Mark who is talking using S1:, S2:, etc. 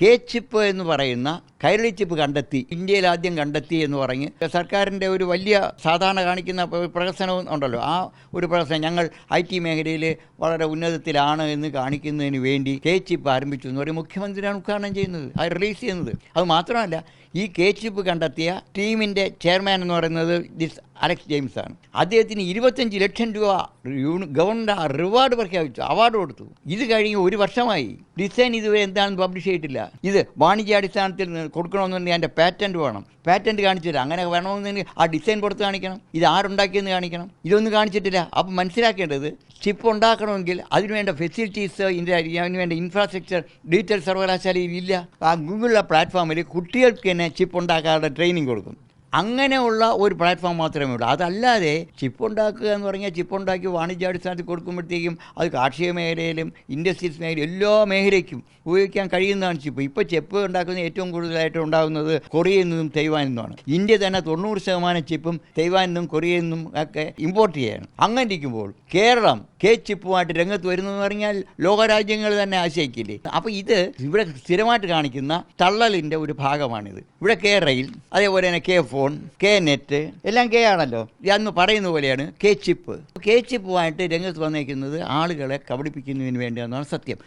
S1: K chip എന്ന് പറയുന്ന Kairali chip കണ്ടെത്തി, ഇന്ത്യയിൽ ആദ്യം കണ്ടെത്തി എന്ന് പറഞ്ഞ് സർക്കാരിൻ്റെ ഒരു വലിയ സാധാരണ കാണിക്കുന്ന പ്രഹസനം ഉണ്ടല്ലോ, ആ ഒരു പ്രഹസനം ഞങ്ങൾ IT മേഖലയിൽ വളരെ ഉന്നതത്തിലാണ് എന്ന് കാണിക്കുന്നതിന് വേണ്ടി കെ ചിപ്പ് ആരംഭിച്ചു എന്ന് പറയും മുഖ്യമന്ത്രിയാണ് ഉദ്ഘാടനം ചെയ്യുന്നത്, അത് റിലീസ് ചെയ്യുന്നത്. അത് മാത്രമല്ല, ഈ കെ ചിപ്പ് കണ്ടെത്തിയ ടീമിൻ്റെ ചെയർമാൻ എന്ന് പറയുന്നത് അലക്സ് ജെയിംസ് ആണ്. അദ്ദേഹത്തിന് 25 ലക്ഷം രൂപ ഗവൺമെൻറ് റിവാർഡ് പ്രഖ്യാപിച്ചു, അവാർഡ് കൊടുത്തു. ഇത് കഴിഞ്ഞ് 1 വർഷമായി, ഡിസൈൻ ഇതുവരെ എന്താണെന്ന് പബ്ലിഷ് ചെയ്തിട്ടില്ല. ഇത് വാണിജ്യാടിസ്ഥാനത്തിൽ കൊടുക്കണമെന്നുണ്ടെങ്കിൽ അതിൻ്റെ പാറ്റൻറ്റ് വേണം, പാറ്റൻറ്റ് കാണിച്ചില്ല. അങ്ങനെ വേണമെന്നുണ്ടെങ്കിൽ ആ ഡിസൈൻ പുറത്ത് കാണിക്കണം, ഇത് ആരുണ്ടാക്കിയെന്ന് കാണിക്കണം. ഇതൊന്നും കാണിച്ചിട്ടില്ല. അപ്പം മനസ്സിലാക്കേണ്ടത്, ചിപ്പ് ഉണ്ടാക്കണമെങ്കിൽ അതിനുവേണ്ട ഫെസിലിറ്റീസ്, അതിനുവേണ്ട ഇൻഫ്രാസ്ട്രക്ചർ ഡിജിറ്റൽ സർവകലാശാലയിൽ ഇല്ല. ആ ഗൂഗിളിലെ പ്ലാറ്റ്ഫോമിൽ കുട്ടികൾക്ക് തന്നെ ചിപ്പ് ഉണ്ടാക്കാനുള്ള ട്രെയിനിങ് കൊടുക്കും. അങ്ങനെയുള്ള ഒരു പ്ലാറ്റ്ഫോം മാത്രമേ ഉള്ളൂ. അതല്ലാതെ ചിപ്പ് ഉണ്ടാക്കുക എന്ന് പറഞ്ഞാൽ ചിപ്പ് ഉണ്ടാക്കി വാണിജ്യാടിസ്ഥാനത്തിൽ കൊടുക്കുമ്പോഴത്തേക്കും അത് കാർഷിക മേഖലയിലും ഇൻഡസ്ട്രീസ് മേഖലയിലും എല്ലാ മേഖലയ്ക്കും ഉപയോഗിക്കാൻ കഴിയുന്നതാണ് ചിപ്പ്. ഇപ്പോൾ ചിപ്പ് ഉണ്ടാക്കുന്നത് ഏറ്റവും കൂടുതലായിട്ട് ഉണ്ടാകുന്നത് കൊറിയയിൽ നിന്നും തൈവാനിൽ നിന്നുമാണ്. ഇന്ത്യ തന്നെ 90% ചിപ്പും തൈവാനിൽ നിന്നും കൊറിയയിൽ നിന്നും ഒക്കെ ഇമ്പോർട്ട് ചെയ്യാണ്. അങ്ങനെ ഇരിക്കുമ്പോൾ കേരളം കെ ചിപ്പുമായിട്ട് രംഗത്ത് വരുന്നതെന്ന് പറഞ്ഞാൽ ലോകരാജ്യങ്ങൾ തന്നെ ആശയിക്കില്ലേ? അപ്പോൾ ഇത് ഇവിടെ സ്ഥിരമായിട്ട് കാണിക്കുന്ന തള്ളലിൻ്റെ ഒരു ഭാഗമാണിത്. ഇവിടെ കെ റെയിൽ, അതേപോലെ തന്നെ കെ ഫോൺ, കെ നെറ്റ്, എല്ലാം കെ ആണല്ലോ. അന്ന് പറയുന്ന പോലെയാണ് കെ ചിപ്പ്. കെ ചിപ്പുമായിട്ട് രംഗത്ത് വന്നേക്കുന്നത് ആളുകളെ കബളിപ്പിക്കുന്നതിന് വേണ്ടിയാണെന്നാണ് സത്യം.